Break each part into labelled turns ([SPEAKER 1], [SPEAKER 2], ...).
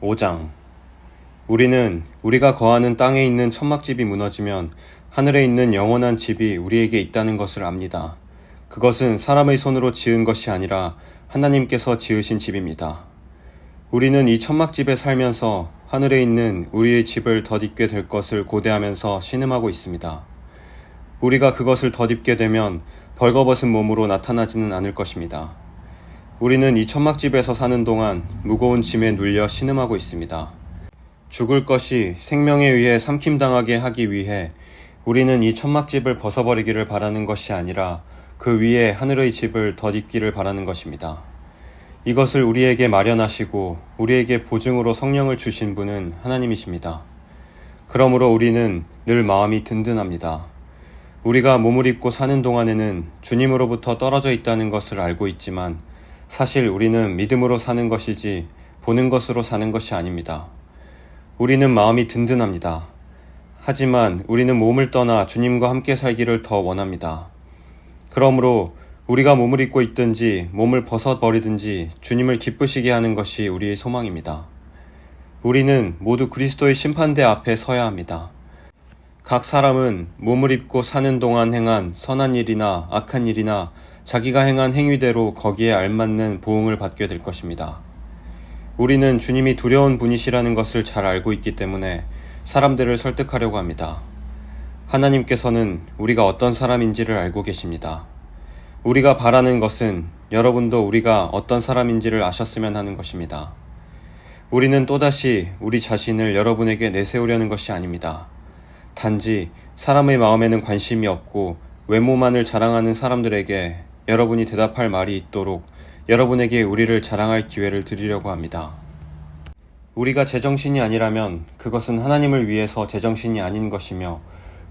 [SPEAKER 1] 5장. 우리는 우리가 거하는 땅에 있는 천막집이 무너지면 하늘에 있는 영원한 집이 우리에게 있다는 것을 압니다. 그것은 사람의 손으로 지은 것이 아니라 하나님께서 지으신 집입니다. 우리는 이 천막집에 살면서 하늘에 있는 우리의 집을 덧입게 될 것을 고대하면서 신음하고 있습니다. 우리가 그것을 덧입게 되면 벌거벗은 몸으로 나타나지는 않을 것입니다. 우리는 이 천막집에서 사는 동안 무거운 짐에 눌려 신음하고 있습니다. 죽을 것이 생명에 의해 삼킴당하게 하기 위해 우리는 이 천막집을 벗어버리기를 바라는 것이 아니라 그 위에 하늘의 집을 덧입기를 바라는 것입니다. 이것을 우리에게 마련하시고 우리에게 보증으로 성령을 주신 분은 하나님이십니다. 그러므로 우리는 늘 마음이 든든합니다. 우리가 몸을 입고 사는 동안에는 주님으로부터 떨어져 있다는 것을 알고 있지만 사실 우리는 믿음으로 사는 것이지 보는 것으로 사는 것이 아닙니다. 우리는 마음이 든든합니다. 하지만 우리는 몸을 떠나 주님과 함께 살기를 더 원합니다. 그러므로 우리가 몸을 입고 있든지 몸을 벗어버리든지 주님을 기쁘시게 하는 것이 우리의 소망입니다. 우리는 모두 그리스도의 심판대 앞에 서야 합니다. 각 사람은 몸을 입고 사는 동안 행한 선한 일이나 악한 일이나 자기가 행한 행위대로 거기에 알맞는 보응을 받게 될 것입니다. 우리는 주님이 두려운 분이시라는 것을 잘 알고 있기 때문에 사람들을 설득하려고 합니다. 하나님께서는 우리가 어떤 사람인지를 알고 계십니다. 우리가 바라는 것은 여러분도 우리가 어떤 사람인지를 아셨으면 하는 것입니다. 우리는 또다시 우리 자신을 여러분에게 내세우려는 것이 아닙니다. 단지 사람의 마음에는 관심이 없고 외모만을 자랑하는 사람들에게 여러분이 대답할 말이 있도록 여러분에게 우리를 자랑할 기회를 드리려고 합니다. 우리가 제정신이 아니라면 그것은 하나님을 위해서 제정신이 아닌 것이며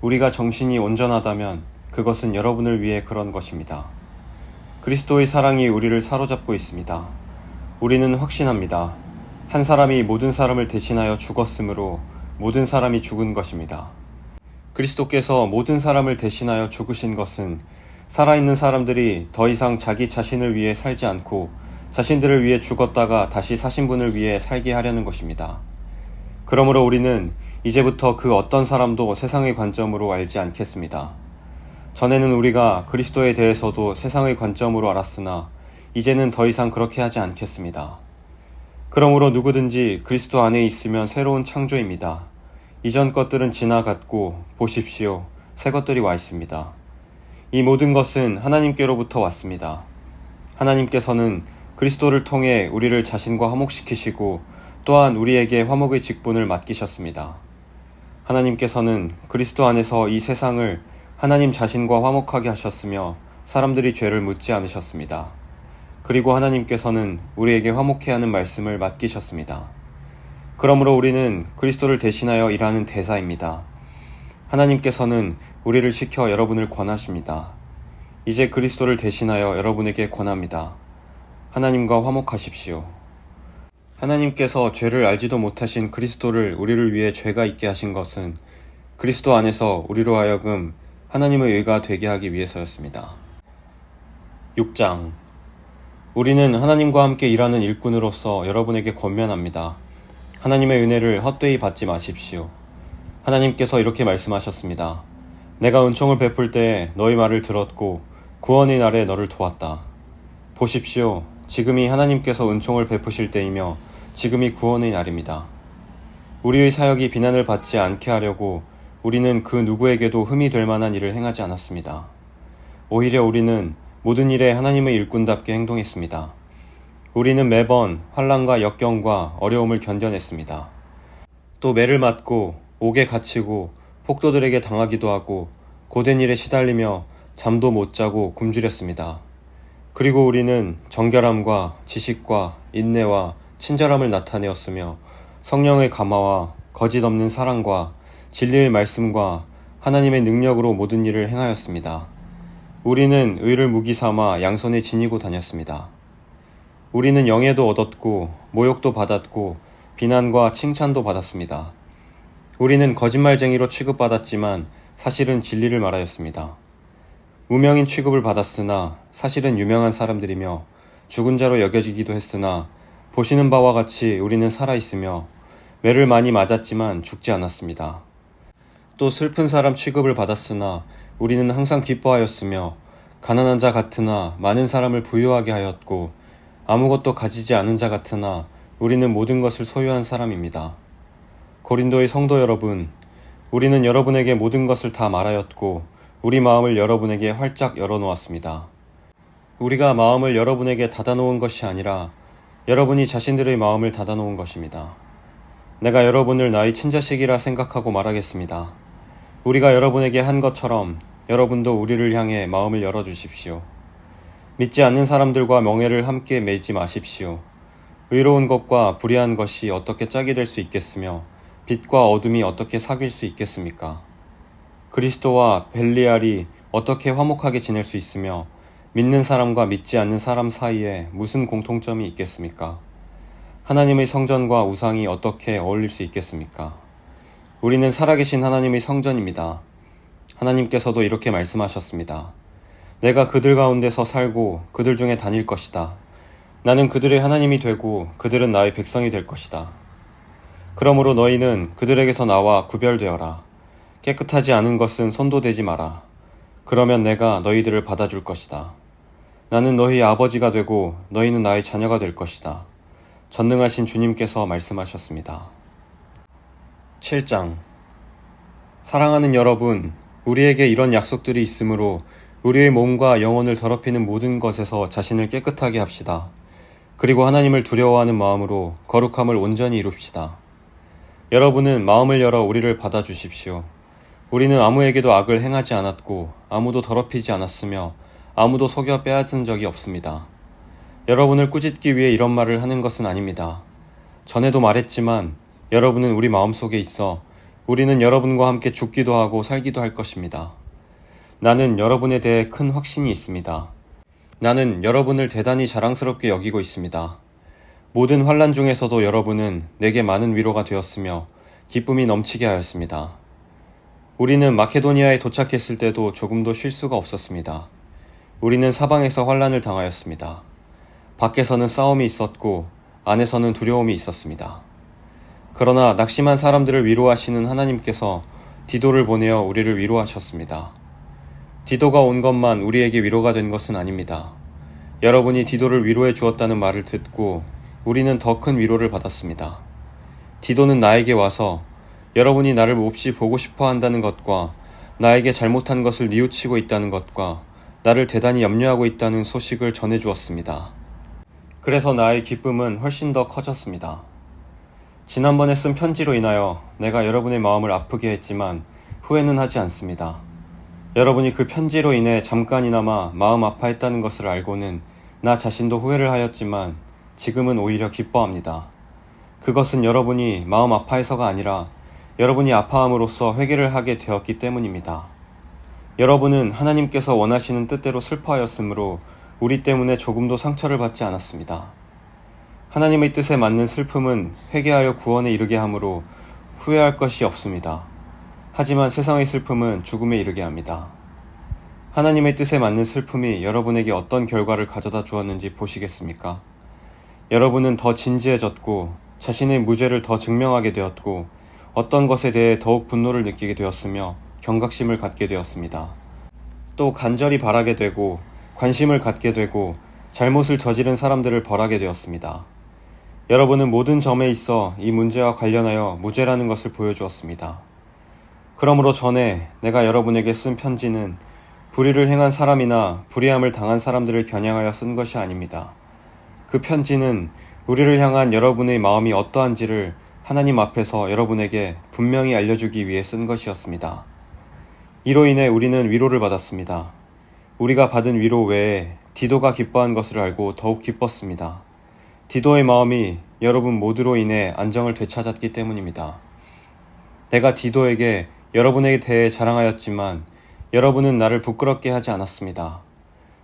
[SPEAKER 1] 우리가 정신이 온전하다면 그것은 여러분을 위해 그런 것입니다. 그리스도의 사랑이 우리를 사로잡고 있습니다. 우리는 확신합니다. 한 사람이 모든 사람을 대신하여 죽었으므로 모든 사람이 죽은 것입니다. 그리스도께서 모든 사람을 대신하여 죽으신 것은 살아있는 사람들이 더 이상 자기 자신을 위해 살지 않고 자신들을 위해 죽었다가 다시 사신 분을 위해 살게 하려는 것입니다. 그러므로 우리는 이제부터 그 어떤 사람도 세상의 관점으로 알지 않겠습니다. 전에는 우리가 그리스도에 대해서도 세상의 관점으로 알았으나 이제는 더 이상 그렇게 하지 않겠습니다. 그러므로 누구든지 그리스도 안에 있으면 새로운 창조입니다. 이전 것들은 지나갔고 보십시오, 새 것들이 와 있습니다. 이 모든 것은 하나님께로부터 왔습니다. 하나님께서는 그리스도를 통해 우리를 자신과 화목시키시고 또한 우리에게 화목의 직분을 맡기셨습니다. 하나님께서는 그리스도 안에서 이 세상을 하나님 자신과 화목하게 하셨으며 사람들이 죄를 묻지 않으셨습니다. 그리고 하나님께서는 우리에게 화목해야 하는 말씀을 맡기셨습니다. 그러므로 우리는 그리스도를 대신하여 일하는 대사입니다. 하나님께서는 우리를 시켜 여러분을 권하십니다. 이제 그리스도를 대신하여 여러분에게 권합니다. 하나님과 화목하십시오. 하나님께서 죄를 알지도 못하신 그리스도를 우리를 위해 죄가 있게 하신 것은 그리스도 안에서 우리로 하여금 하나님의 의가 되게 하기 위해서였습니다. 6장. 우리는 하나님과 함께 일하는 일꾼으로서 여러분에게 권면합니다. 하나님의 은혜를 헛되이 받지 마십시오. 하나님께서 이렇게 말씀하셨습니다. 내가 은총을 베풀 때에 너희 말을 들었고 구원의 날에 너를 도왔다. 보십시오. 지금이 하나님께서 은총을 베푸실 때이며 지금이 구원의 날입니다. 우리의 사역이 비난을 받지 않게 하려고 우리는 그 누구에게도 흠이 될 만한 일을 행하지 않았습니다. 오히려 우리는 모든 일에 하나님의 일꾼답게 행동했습니다. 우리는 매번 환난과 역경과 어려움을 견뎌냈습니다. 또 매를 맞고 옥에 갇히고 폭도들에게 당하기도 하고 고된 일에 시달리며 잠도 못 자고 굶주렸습니다. 그리고 우리는 정결함과 지식과 인내와 친절함을 나타내었으며 성령의 감화와 거짓 없는 사랑과 진리의 말씀과 하나님의 능력으로 모든 일을 행하였습니다. 우리는 의를 무기 삼아 양손에 지니고 다녔습니다. 우리는 영예도 얻었고 모욕도 받았고 비난과 칭찬도 받았습니다. 우리는 거짓말쟁이로 취급받았지만 사실은 진리를 말하였습니다. 무명인 취급을 받았으나 사실은 유명한 사람들이며 죽은 자로 여겨지기도 했으나 보시는 바와 같이 우리는 살아있으며 매를 많이 맞았지만 죽지 않았습니다. 또 슬픈 사람 취급을 받았으나 우리는 항상 기뻐하였으며 가난한 자 같으나 많은 사람을 부유하게 하였고 아무것도 가지지 않은 자 같으나 우리는 모든 것을 소유한 사람입니다. 고린도의 성도 여러분, 우리는 여러분에게 모든 것을 다 말하였고 우리 마음을 여러분에게 활짝 열어놓았습니다. 우리가 마음을 여러분에게 닫아놓은 것이 아니라 여러분이 자신들의 마음을 닫아놓은 것입니다. 내가 여러분을 나의 친자식이라 생각하고 말하겠습니다. 우리가 여러분에게 한 것처럼 여러분도 우리를 향해 마음을 열어주십시오. 믿지 않는 사람들과 명예를 함께 맺지 마십시오. 의로운 것과 불의한 것이 어떻게 짝이 될 수 있겠으며 빛과 어둠이 어떻게 사귈 수 있겠습니까? 그리스도와 벨리알이 어떻게 화목하게 지낼 수 있으며 믿는 사람과 믿지 않는 사람 사이에 무슨 공통점이 있겠습니까? 하나님의 성전과 우상이 어떻게 어울릴 수 있겠습니까? 우리는 살아계신 하나님의 성전입니다. 하나님께서도 이렇게 말씀하셨습니다. 내가 그들 가운데서 살고 그들 중에 다닐 것이다. 나는 그들의 하나님이 되고 그들은 나의 백성이 될 것이다. 그러므로 너희는 그들에게서 나와 구별되어라. 깨끗하지 않은 것은 손도 대지 마라. 그러면 내가 너희들을 받아줄 것이다. 나는 너희 아버지가 되고 너희는 나의 자녀가 될 것이다. 전능하신 주님께서 말씀하셨습니다. 7장. 사랑하는 여러분, 우리에게 이런 약속들이 있으므로 우리의 몸과 영혼을 더럽히는 모든 것에서 자신을 깨끗하게 합시다. 그리고 하나님을 두려워하는 마음으로 거룩함을 온전히 이룹시다. 여러분은 마음을 열어 우리를 받아주십시오. 우리는 아무에게도 악을 행하지 않았고 아무도 더럽히지 않았으며 아무도 속여 빼앗은 적이 없습니다. 여러분을 꾸짖기 위해 이런 말을 하는 것은 아닙니다. 전에도 말했지만 여러분은 우리 마음속에 있어 우리는 여러분과 함께 죽기도 하고 살기도 할 것입니다. 나는 여러분에 대해 큰 확신이 있습니다. 나는 여러분을 대단히 자랑스럽게 여기고 있습니다. 모든 환난 중에서도 여러분은 내게 많은 위로가 되었으며 기쁨이 넘치게 하였습니다. 우리는 마케도니아에 도착했을 때도 조금도 쉴 수가 없었습니다. 우리는 사방에서 환난을 당하였습니다. 밖에서는 싸움이 있었고 안에서는 두려움이 있었습니다. 그러나 낙심한 사람들을 위로하시는 하나님께서 디도를 보내어 우리를 위로하셨습니다. 디도가 온 것만 우리에게 위로가 된 것은 아닙니다. 여러분이 디도를 위로해 주었다는 말을 듣고 우리는 더 큰 위로를 받았습니다. 디도는 나에게 와서 여러분이 나를 몹시 보고 싶어 한다는 것과 나에게 잘못한 것을 뉘우치고 있다는 것과 나를 대단히 염려하고 있다는 소식을 전해 주었습니다. 그래서 나의 기쁨은 훨씬 더 커졌습니다. 지난번에 쓴 편지로 인하여 내가 여러분의 마음을 아프게 했지만 후회는 하지 않습니다. 여러분이 그 편지로 인해 잠깐이나마 마음 아파했다는 것을 알고는 나 자신도 후회를 하였지만 지금은 오히려 기뻐합니다. 그것은 여러분이 마음 아파해서가 아니라 여러분이 아파함으로써 회개를 하게 되었기 때문입니다. 여러분은 하나님께서 원하시는 뜻대로 슬퍼하였으므로 우리 때문에 조금도 상처를 받지 않았습니다. 하나님의 뜻에 맞는 슬픔은 회개하여 구원에 이르게 하므로 후회할 것이 없습니다. 하지만 세상의 슬픔은 죽음에 이르게 합니다. 하나님의 뜻에 맞는 슬픔이 여러분에게 어떤 결과를 가져다 주었는지 보시겠습니까? 여러분은 더 진지해졌고 자신의 무죄를 더 증명하게 되었고 어떤 것에 대해 더욱 분노를 느끼게 되었으며 경각심을 갖게 되었습니다. 또 간절히 바라게 되고 관심을 갖게 되고 잘못을 저지른 사람들을 벌하게 되었습니다. 여러분은 모든 점에 있어 이 문제와 관련하여 무죄라는 것을 보여주었습니다. 그러므로 전에 내가 여러분에게 쓴 편지는 불의를 행한 사람이나 불의함을 당한 사람들을 겨냥하여 쓴 것이 아닙니다. 그 편지는 우리를 향한 여러분의 마음이 어떠한지를 하나님 앞에서 여러분에게 분명히 알려주기 위해 쓴 것이었습니다. 이로 인해 우리는 위로를 받았습니다. 우리가 받은 위로 외에 디도가 기뻐한 것을 알고 더욱 기뻤습니다. 디도의 마음이 여러분 모두로 인해 안정을 되찾았기 때문입니다. 내가 디도에게 여러분에 대해 자랑하였지만 여러분은 나를 부끄럽게 하지 않았습니다.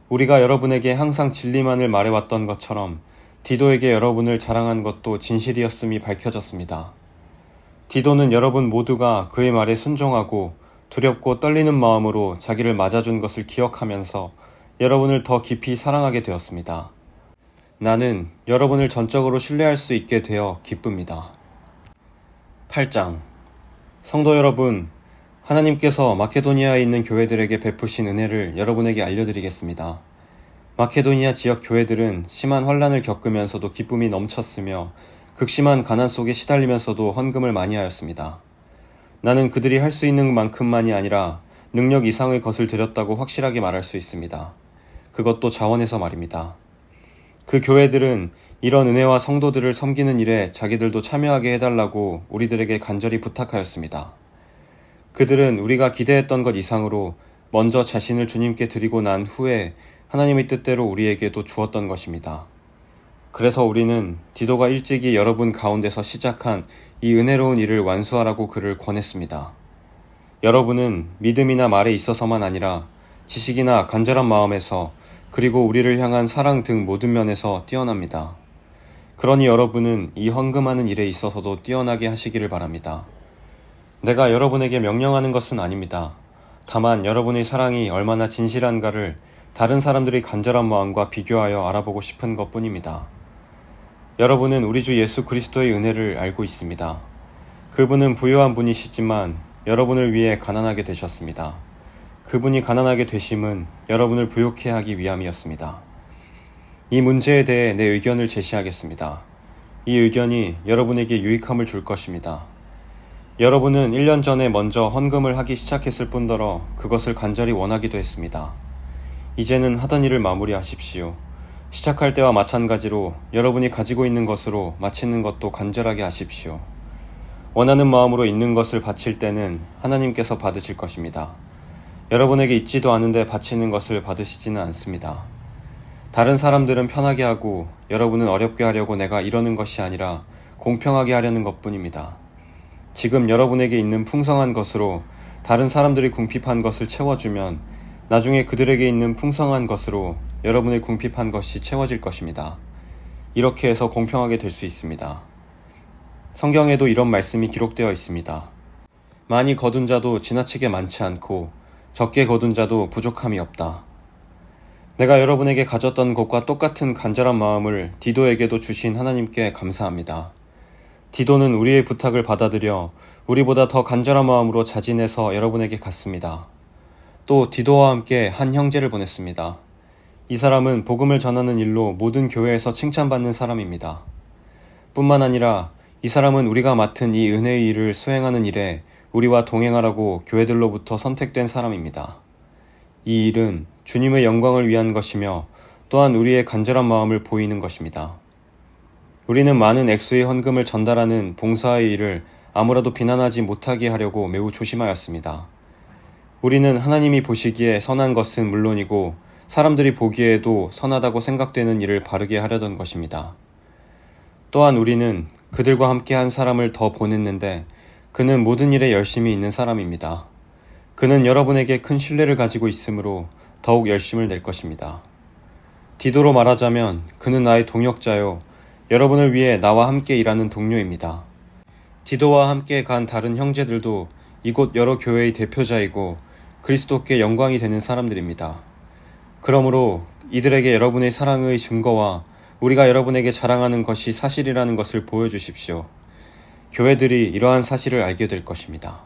[SPEAKER 1] 우리가 여러분에게 항상 진리만을 말해왔던 것처럼 디도에게 여러분을 자랑한 것도 진실이었음이 밝혀졌습니다. 디도는 여러분 모두가 그의 말에 순종하고 두렵고 떨리는 마음으로 자기를 맞아준 것을 기억하면서 여러분을 더 깊이 사랑하게 되었습니다. 나는 여러분을 전적으로 신뢰할 수 있게 되어 기쁩니다. 8장. 성도 여러분, 하나님께서 마케도니아에 있는 교회들에게 베푸신 은혜를 여러분에게 알려드리겠습니다. 마케도니아 지역 교회들은 심한 환란을 겪으면서도 기쁨이 넘쳤으며 극심한 가난 속에 시달리면서도 헌금을 많이 하였습니다. 나는 그들이 할 수 있는 만큼만이 아니라 능력 이상의 것을 드렸다고 확실하게 말할 수 있습니다. 그것도 자원에서 말입니다. 그 교회들은 이런 은혜와 성도들을 섬기는 일에 자기들도 참여하게 해달라고 우리들에게 간절히 부탁하였습니다. 그들은 우리가 기대했던 것 이상으로 먼저 자신을 주님께 드리고 난 후에 하나님의 뜻대로 우리에게도 주었던 것입니다. 그래서 우리는 디도가 일찍이 여러분 가운데서 시작한 이 은혜로운 일을 완수하라고 그를 권했습니다. 여러분은 믿음이나 말에 있어서만 아니라 지식이나 간절한 마음에서 그리고 우리를 향한 사랑 등 모든 면에서 뛰어납니다. 그러니 여러분은 이 헌금하는 일에 있어서도 뛰어나게 하시기를 바랍니다. 내가 여러분에게 명령하는 것은 아닙니다. 다만 여러분의 사랑이 얼마나 진실한가를 다른 사람들의 간절한 마음과 비교하여 알아보고 싶은 것뿐입니다. 여러분은 우리 주 예수 그리스도의 은혜를 알고 있습니다. 그분은 부유한 분이시지만 여러분을 위해 가난하게 되셨습니다. 그분이 가난하게 되심은 여러분을 부욕해 하기 위함이었습니다. 이 문제에 대해 내 의견을 제시하겠습니다. 이 의견이 여러분에게 유익함을 줄 것입니다. 여러분은 1년 전에 먼저 헌금을 하기 시작했을 뿐더러 그것을 간절히 원하기도 했습니다. 이제는 하던 일을 마무리하십시오. 시작할 때와 마찬가지로 여러분이 가지고 있는 것으로 마치는 것도 간절하게 하십시오. 원하는 마음으로 있는 것을 바칠 때는 하나님께서 받으실 것입니다. 여러분에게 있지도 않은데 바치는 것을 받으시지는 않습니다. 다른 사람들은 편하게 하고 여러분은 어렵게 하려고 내가 이러는 것이 아니라 공평하게 하려는 것뿐입니다. 지금 여러분에게 있는 풍성한 것으로 다른 사람들이 궁핍한 것을 채워주면 나중에 그들에게 있는 풍성한 것으로 여러분의 궁핍한 것이 채워질 것입니다. 이렇게 해서 공평하게 될 수 있습니다. 성경에도 이런 말씀이 기록되어 있습니다. 많이 거둔 자도 지나치게 많지 않고 적게 거둔 자도 부족함이 없다. 내가 여러분에게 가졌던 것과 똑같은 간절한 마음을 디도에게도 주신 하나님께 감사합니다. 디도는 우리의 부탁을 받아들여 우리보다 더 간절한 마음으로 자진해서 여러분에게 갔습니다. 또 디도와 함께 한 형제를 보냈습니다. 이 사람은 복음을 전하는 일로 모든 교회에서 칭찬받는 사람입니다. 뿐만 아니라 이 사람은 우리가 맡은 이 은혜의 일을 수행하는 일에 우리와 동행하라고 교회들로부터 선택된 사람입니다. 이 일은 주님의 영광을 위한 것이며 또한 우리의 간절한 마음을 보이는 것입니다. 우리는 많은 액수의 헌금을 전달하는 봉사의 일을 아무라도 비난하지 못하게 하려고 매우 조심하였습니다. 우리는 하나님이 보시기에 선한 것은 물론이고 사람들이 보기에도 선하다고 생각되는 일을 바르게 하려던 것입니다. 또한 우리는 그들과 함께 한 사람을 더 보냈는데 그는 모든 일에 열심히 있는 사람입니다. 그는 여러분에게 큰 신뢰를 가지고 있으므로 더욱 열심을 낼 것입니다. 디도로 말하자면 그는 나의 동역자요 여러분을 위해 나와 함께 일하는 동료입니다. 디도와 함께 간 다른 형제들도 이곳 여러 교회의 대표자이고 그리스도께 영광이 되는 사람들입니다. 그러므로 이들에게 여러분의 사랑의 증거와 우리가 여러분에게 자랑하는 것이 사실이라는 것을 보여주십시오. 교회들이 이러한 사실을 알게 될 것입니다.